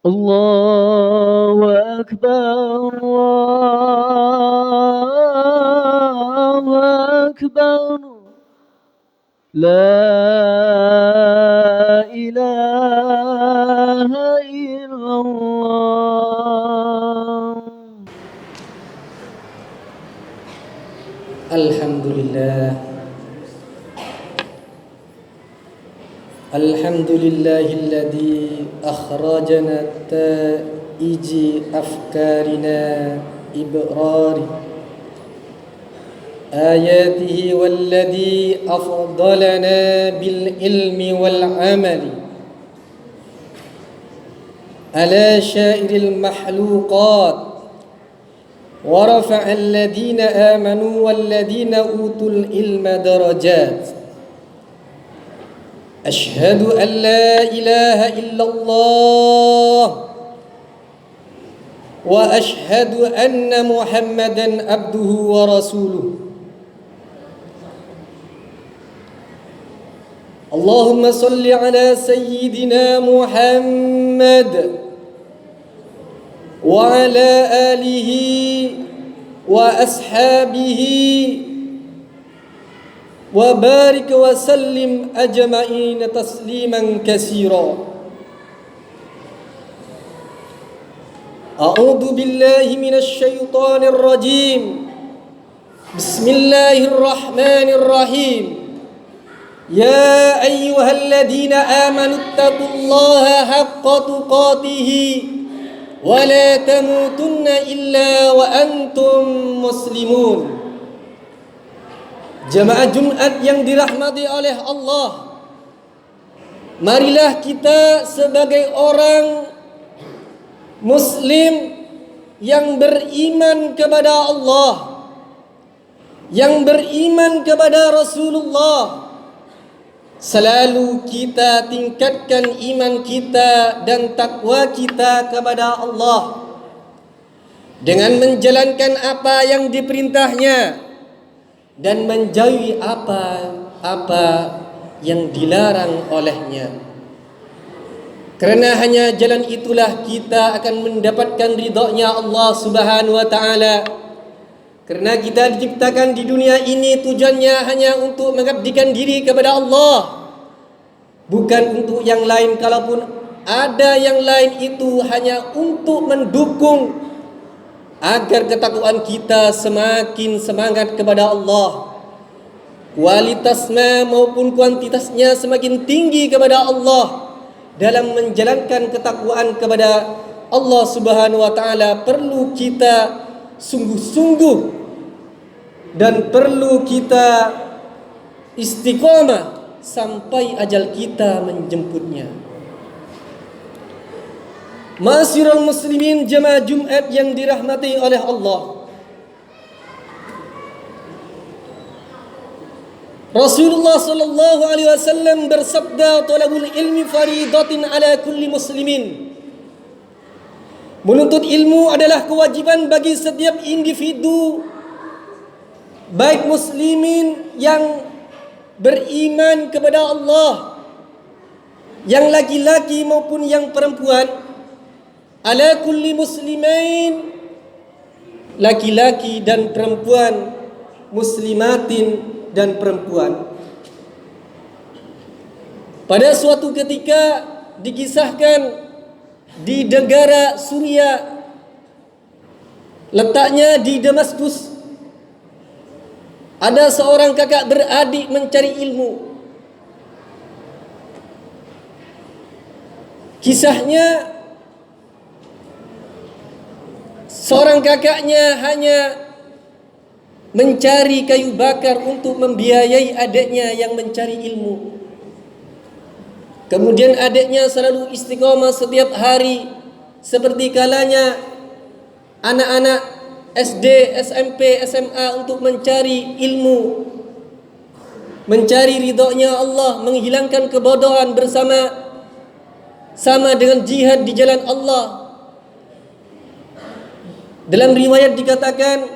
الله أكبر الله أكبر لا إله إلا الله. الحمد لله الذي أخرجنا التائج أفكارنا إبرار آياته والذي أفضلنا بالعلم والعمل على شائر المخلوقات ورفع الذين آمنوا والذين أوتوا العلم درجات. أشهد أن لا إله إلا الله وأشهد أن محمدا عبده ورسوله. اللهم صل على سيدنا محمد وعلى آله وأصحابه وبارك وسلم أجمعين تسليما كثيرا. أعوذ بالله من الشيطان الرجيم. بسم الله الرحمن الرحيم. يا أيها الذين آمنوا اتقوا الله حق تقاته ولا تموتن إلا وأنتم مسلمون. Jemaah Jumat yang dirahmati oleh Allah, marilah kita sebagai orang Muslim yang beriman kepada Allah, yang beriman kepada Rasulullah, selalu kita tingkatkan iman kita dan takwa kita kepada Allah dengan menjalankan apa yang diperintahnya dan menjauhi apa-apa yang dilarang olehnya. Kerana hanya jalan itulah kita akan mendapatkan ridha-Nya Allah Subhanahu wa taala. Kerana kita diciptakan di dunia ini tujuannya hanya untuk mengabdikan diri kepada Allah, bukan untuk yang lain. Kalaupun ada yang lain, itu hanya untuk mendukung agar ketakwaan kita semakin semangat kepada Allah, kualitasnya maupun kuantitasnya semakin tinggi kepada Allah. Dalam menjalankan ketakwaan kepada Allah Subhanahu wa taala perlu kita sungguh-sungguh dan perlu kita istiqamah sampai ajal kita menjemputnya. Ma'asyiral muslimin, jemaah Jumat yang dirahmati oleh Allah, Rasulullah sallallahu alaihi wasallam bersabda, "Talabul ilmi faridatin ala kulli muslimin." Menuntut ilmu adalah kewajiban bagi setiap individu, baik muslimin yang beriman kepada Allah, yang laki-laki maupun yang perempuan. Ala kulli muslimain, laki-laki dan perempuan, muslimatin dan perempuan. Pada suatu ketika dikisahkan di negara Suria, letaknya di Damaskus, ada seorang kakak beradik mencari ilmu. Kisahnya, seorang kakaknya hanya mencari kayu bakar untuk membiayai adiknya yang mencari ilmu. Kemudian adiknya selalu istiqamah setiap hari, seperti kalanya anak-anak SD, SMP, SMA untuk mencari ilmu, mencari ridha-Nya Allah, menghilangkan kebodohan sama dengan jihad di jalan Allah. Dalam riwayat dikatakan,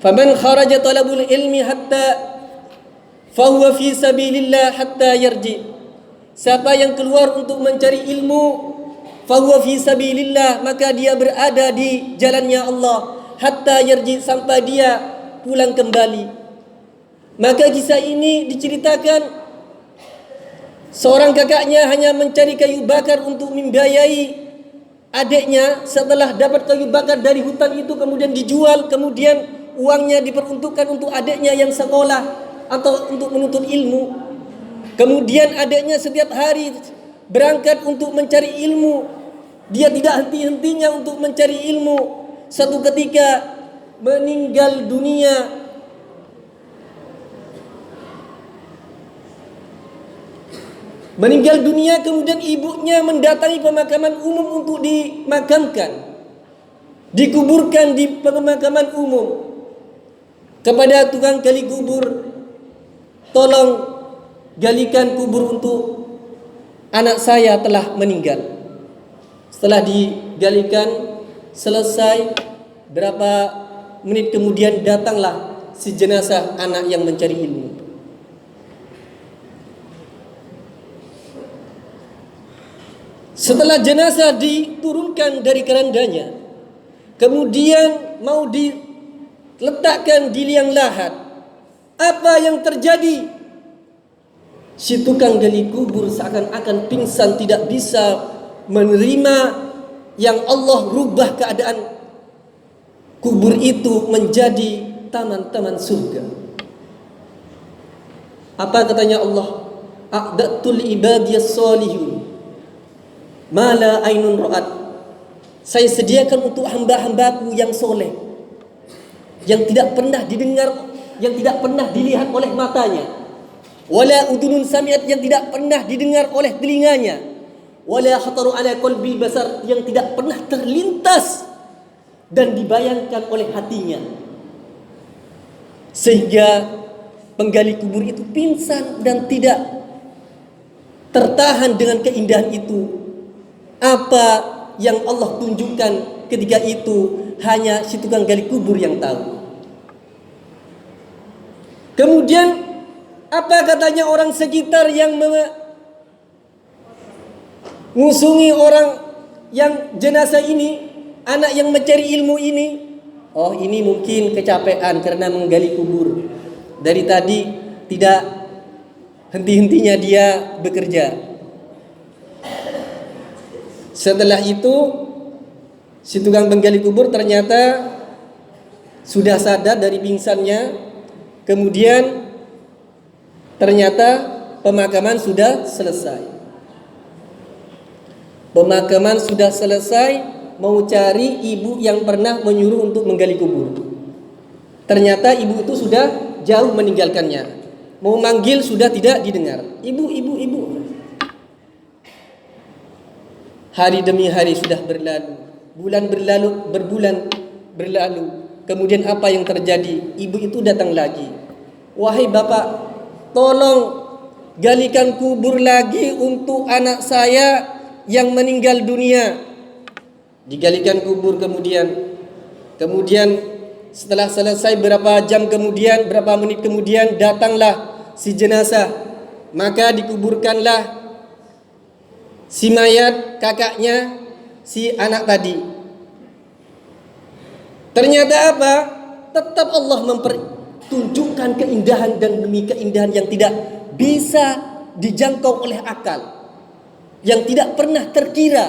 "Faman kharaja talabul ilmi hatta fahuwa fi sabilillah hatta yarji." Siapa yang keluar untuk mencari ilmu, fahuwa fi sabilillah, maka dia berada di jalannya Allah hatta yarji, sampai dia pulang kembali. Maka kisah ini diceritakan seorang kakaknya hanya mencari kayu bakar untuk membiayai adiknya. Setelah dapat kayu bakar dari hutan itu kemudian dijual, kemudian uangnya diperuntukkan untuk adiknya yang sekolah atau untuk menuntut ilmu. Kemudian adiknya setiap hari berangkat untuk mencari ilmu. Dia tidak henti-hentinya untuk mencari ilmu. Suatu ketika meninggal dunia. Meninggal dunia, kemudian ibunya mendatangi pemakaman umum untuk dimakamkan, dikuburkan di pemakaman umum. Kepada tukang gali kubur, tolong galikan kubur untuk anak saya telah meninggal. Setelah digalikan selesai, berapa menit kemudian datanglah si jenazah anak yang mencari ilmu. Setelah jenazah diturunkan dari kerandanya, kemudian mau diletakkan di liang lahat, apa yang terjadi? Si tukang gali kubur seakan-akan pingsan, tidak bisa menerima yang Allah rubah keadaan kubur itu menjadi taman-taman surga. Apa katanya Allah? A'datul ibadiyas solihun mala ainun ra'at. Saya sediakan untuk hamba-hambaku yang soleh, yang tidak pernah didengar, yang tidak pernah dilihat oleh matanya, wala udunun sami'at, yang tidak pernah didengar oleh telinganya, wala khataru ala qalbil basar, yang tidak pernah terlintas dan dibayangkan oleh hatinya. Sehingga penggali kubur itu pingsan dan tidak tertahan dengan keindahan itu. Apa yang Allah tunjukkan ketika itu hanya si tukang gali kubur yang tahu. Kemudian apa katanya orang sekitar yang mengusungi orang yang jenazah ini, anak yang mencari ilmu ini? Oh, ini mungkin kecapean karena menggali kubur. Dari tadi tidak henti-hentinya dia bekerja. Setelah itu si tukang penggali kubur ternyata sudah sadar dari pingsannya. Kemudian ternyata pemakaman sudah selesai. Pemakaman sudah selesai, mau cari ibu yang pernah menyuruh untuk menggali kubur. Ternyata ibu itu sudah jauh meninggalkannya. Mau manggil sudah tidak didengar. Ibu, ibu, ibu. Hari demi hari sudah berlalu, bulan berlalu, berbulan berlalu. Kemudian apa yang terjadi? Ibu itu datang lagi. Wahai bapak, tolong galikan kubur lagi untuk anak saya yang meninggal dunia. Digalikan kubur kemudian setelah selesai berapa jam kemudian, berapa menit kemudian datanglah si jenazah. Maka dikuburkanlah si mayat kakaknya si anak tadi. Ternyata apa? Tetap Allah mempertunjukkan keindahan dan demi keindahan yang tidak bisa dijangkau oleh akal, yang tidak pernah terkira.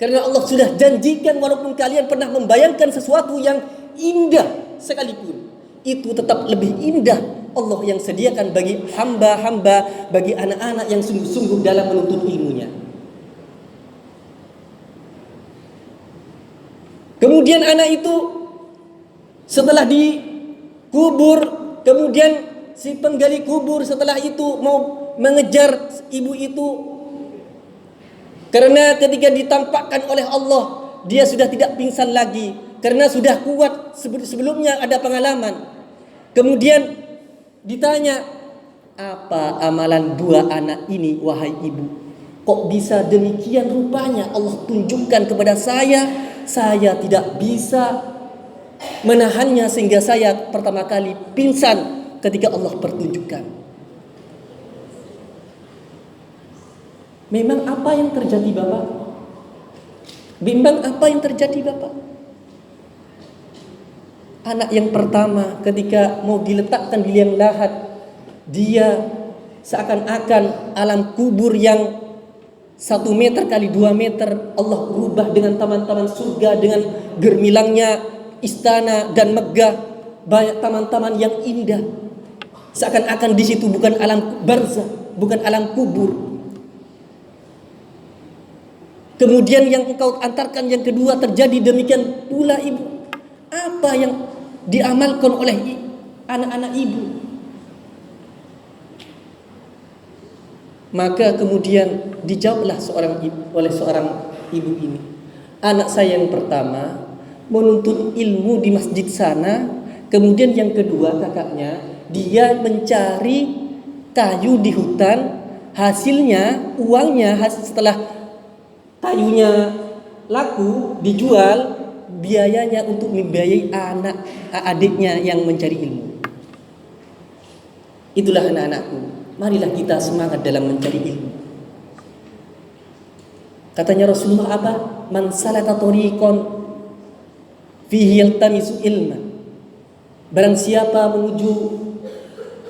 Karena Allah sudah janjikan, walaupun kalian pernah membayangkan sesuatu yang indah sekalipun, itu tetap lebih indah Allah yang sediakan bagi hamba-hamba, bagi anak-anak yang sungguh-sungguh dalam menuntut ilmunya. Kemudian anak itu setelah dikubur, kemudian si penggali kubur setelah itu mau mengejar ibu itu. Karena ketika ditampakkan oleh Allah, dia sudah tidak pingsan lagi. Karena sudah kuat, sebelumnya ada pengalaman. Kemudian ditanya, apa amalan dua anak ini wahai ibu? Kok bisa demikian rupanya Allah tunjukkan kepada saya tidak bisa menahannya sehingga saya pertama kali pingsan ketika Allah pertunjukkan. Memang apa yang terjadi Bapak? Bimbang apa yang terjadi Bapak? Anak yang pertama ketika mau diletakkan di liang lahat, dia seakan-akan alam kubur yang 1 meter kali 2 meter Allah rubah dengan taman-taman surga, dengan germilangnya istana dan megah, banyak taman-taman yang indah. Seakan-akan di situ bukan alam barzah, bukan alam kubur. Kemudian yang engkau antarkan yang kedua terjadi demikian pula ibu. Apa yang diamalkan oleh anak-anak ibu? Maka kemudian dijawablah oleh seorang ibu ini. Anak saya yang pertama menuntut ilmu di masjid sana. Kemudian yang kedua kakaknya, dia mencari kayu di hutan. Hasilnya, uangnya setelah kayunya laku, dijual, biayanya untuk membiayai adiknya yang mencari ilmu. Itulah anak-anakku. Marilah kita semangat dalam mencari ilmu. Katanya Rasulullah apa? Man salaka tariqan fihi yaltamisu ilma. Barang siapa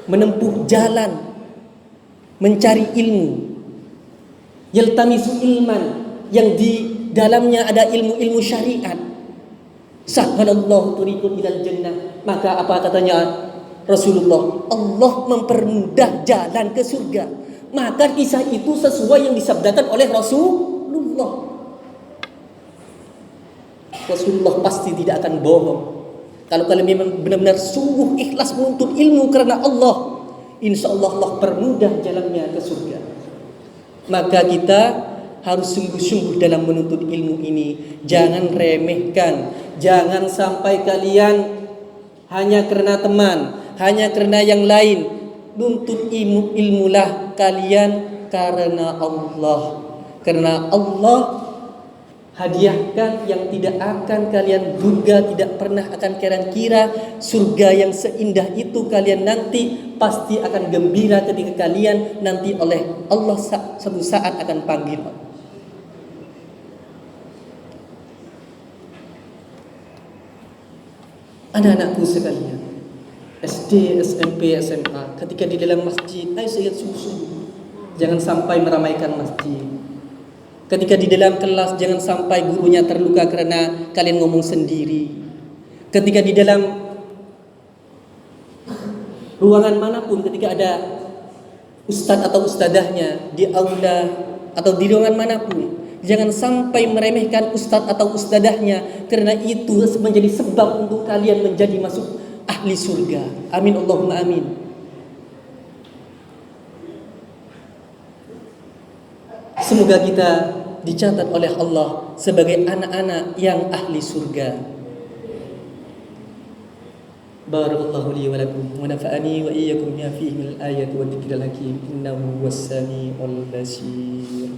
menempuh jalan mencari ilmu, yaltamisu ilman, yang di dalamnya ada ilmu-ilmu syariat, sahhalallahu tariqan ilal jannah. Maka apa katanya Rasulullah? Allah mempermudah jalan ke surga. Maka kisah itu sesuai yang disabdakan oleh Rasulullah. Rasulullah pasti tidak akan bohong. Kalau kalian memang benar-benar sungguh ikhlas menuntut ilmu karena Allah, insya Allah Allah permudah jalannya ke surga. Maka kita harus sungguh-sungguh dalam menuntut ilmu ini. Jangan remehkan. Jangan sampai kalian hanya karena teman, hanya karena yang lain. Nuntut ilmulah kalian karena Allah. Karena Allah hadiahkan yang tidak akan kalian duga, tidak pernah akan kalian kira. Surga yang seindah itu kalian nanti pasti akan gembira ketika kalian nanti oleh Allah suatu saat akan panggil. Anak-anakku sekalian, SD, SMP, SMA, ketika di dalam masjid, ayo saya sungguh-sungguh. Jangan sampai meramaikan masjid. Ketika di dalam kelas, jangan sampai gurunya terluka karena kalian ngomong sendiri. Ketika di dalam ruangan manapun, ketika ada ustadz atau ustadahnya di aula atau di ruangan manapun, jangan sampai meremehkan ustadz atau ustadahnya, karena itu menjadi sebab untuk kalian menjadi masuk ahli surga. Amin Allahumma amin. Semoga kita dicatat oleh Allah sebagai anak-anak yang ahli surga. Barakallahu li wa lakum wa nafa'ani wa iyyakum bima fihi min al-ayati wa dhikril hakim. Innahu was-sami'ul basir.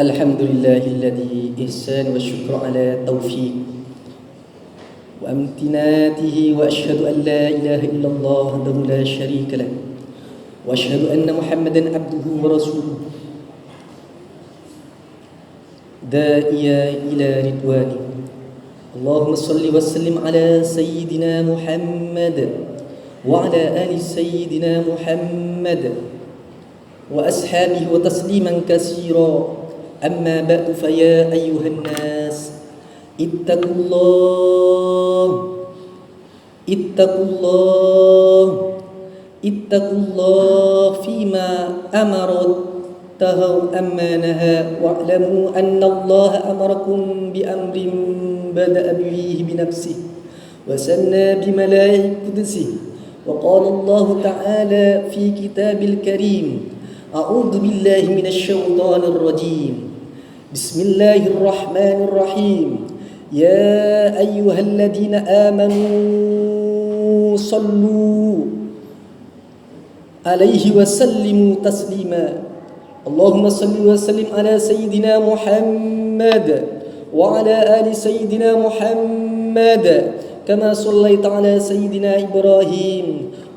Alhamdulillahilladzi ihsan wa syukru ala taufiq wa amtinatihi wa asyhadu an la ilaha illallah wahdahu la syarika lah wa asyhadu anna Muhammadan abduhu wa rasuluh da'iya ila ridwani. Allahumma salli wa sallim ala sayyidina Muhammad wa ala ali sayyidina Muhammad wa ashabihi wa tasliman katsira. أما بعد فيا أيها الناس اتقوا الله اتقوا الله اتقوا الله فيما أمر تهوا أما نهى واعلموا أن الله أمركم بأمر بدأ به بنفسه وسنى بملائكته قدسه وقال الله تعالى في كتاب الكريم أعوذ بالله من الشيطان الرجيم. بسم الله الرحمن الرحيم. يا أيها الذين آمنوا صلوا عليه وسلموا تسليما. اللهم صل وسلم على سيدنا محمد وعلى آل سيدنا محمد كما صليت على سيدنا إبراهيم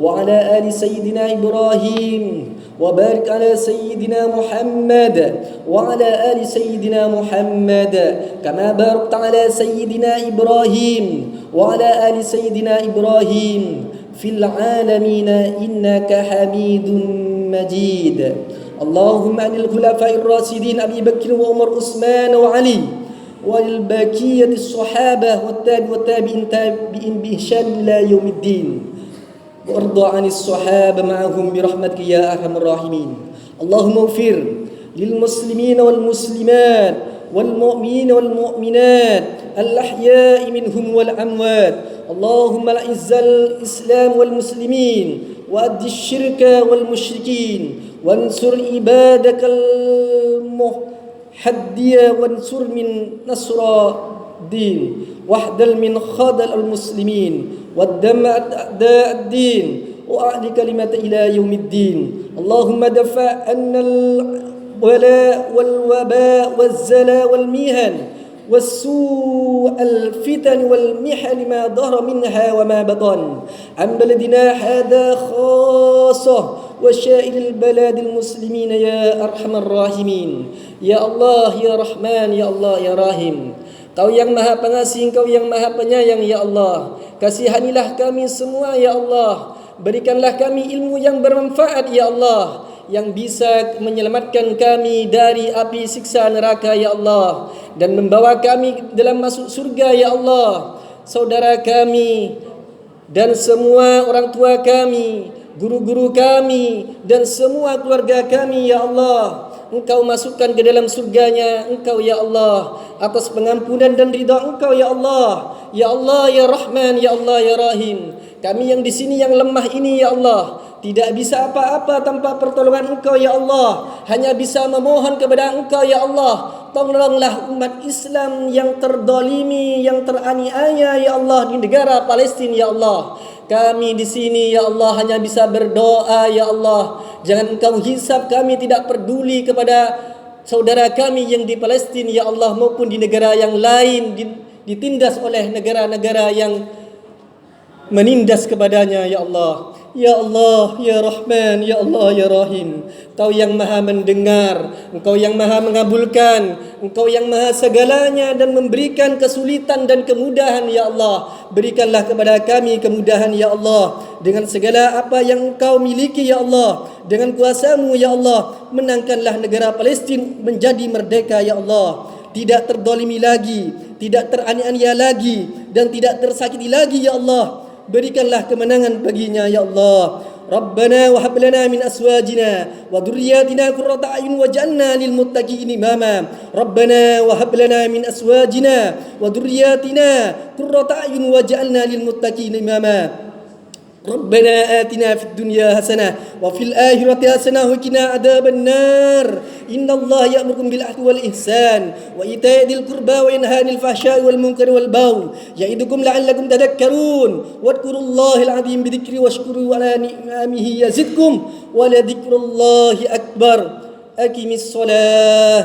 وعلى آل سيدنا إبراهيم وبارك على سيدنا محمد وعلى آل سيدنا محمد كما باركت على سيدنا إبراهيم وعلى آل سيدنا إبراهيم في العالمين إنك حميد مجيد. اللهم عن الخلفاء الراشدين أبي بكر وعمر وعثمان وعلي والبقية الصحابة والتابعين بإحسان إلى يوم الدين، وارض عن الصحابة معهم برحمتك يا أرحم الراحمين. اللهم اغفر للمسلمين والمسلمات والمؤمنين والمؤمنات الأحياء منهم والأموات. اللهم أعز الإسلام والمسلمين وأد الشرك والمشركين وانصر عبادك الموحدين وانصر من نصر الدين واحدل من خذل المسلمين والدم أعداء الدين وأعلي كلمة إلى يوم الدين. اللهم دفع عنا البلاء والوباء والزلا والمهن والسوء الفتن والمحن ما ظهر منها وما بطن عن بلدنا هذا خاصة وسائر البلاد المسلمين يا أرحم الراحمين. Ya Allah, ya Rahman, ya Allah, ya Rahim. Kau yang maha pengasih, Kau yang maha penyayang, ya Allah. Kasihanilah kami semua, ya Allah. Berikanlah kami ilmu yang bermanfaat, ya Allah, yang bisa menyelamatkan kami dari api siksa neraka, ya Allah, dan membawa kami dalam masuk surga, ya Allah. Saudara kami dan semua orang tua kami, guru-guru kami dan semua keluarga kami, ya Allah, Engkau masukkan ke dalam surganya Engkau, ya Allah, atas pengampunan dan ridha Engkau, ya Allah. Ya Allah, ya Rahman, ya Allah, ya Rahim. Kami yang di sini yang lemah ini, ya Allah, tidak bisa apa-apa tanpa pertolongan Engkau, ya Allah. Hanya bisa memohon kepada Engkau, ya Allah. Tolonglah umat Islam yang terdolimi, yang teraniaya, ya Allah, di negara Palestina, ya Allah. Kami di sini, ya Allah, hanya bisa berdoa, ya Allah. Jangan Engkau hisab kami, tidak peduli kepada saudara kami yang di Palestina, ya Allah, maupun di negara yang lain ditindas oleh negara-negara yang menindas kepadanya, ya Allah. Ya Allah, ya Rahman, ya Allah, ya Rahim. Engkau yang maha mendengar, Engkau yang maha mengabulkan, Engkau yang maha segalanya dan memberikan kesulitan dan kemudahan, ya Allah. Berikanlah kepada kami kemudahan, ya Allah, dengan segala apa yang Engkau miliki, ya Allah. Dengan kuasa-Mu, ya Allah, menangkanlah negara Palestina menjadi merdeka, ya Allah. Tidak terdolimi lagi, tidak teraniaya lagi, dan tidak tersakiti lagi, ya Allah. Berikanlah kemenangan baginya, ya Allah. Rabbana wa hab lana min aswajina wa dhurriyyatina qurrata a'yun waj'alna lil muttaqina imama. Rabbana wa hab lana min aswajina wa dhurriyyatina qurrata a'yun waj'alna lil muttaqina imama. ربنا آتنا في الدنيا حسنة وفي الآخرة حسنة وقنا عذاب النار إن الله يأمركم بالعدل والإحسان وإيتاء ذي القربى وينهى عن الفحشاء والمنكر والبغي يعظكم لعلكم تذكرون واذكروا الله العظيم بذكره واشكروا على نعمه يزدكم ولذكر الله أكبر أقم الصلاة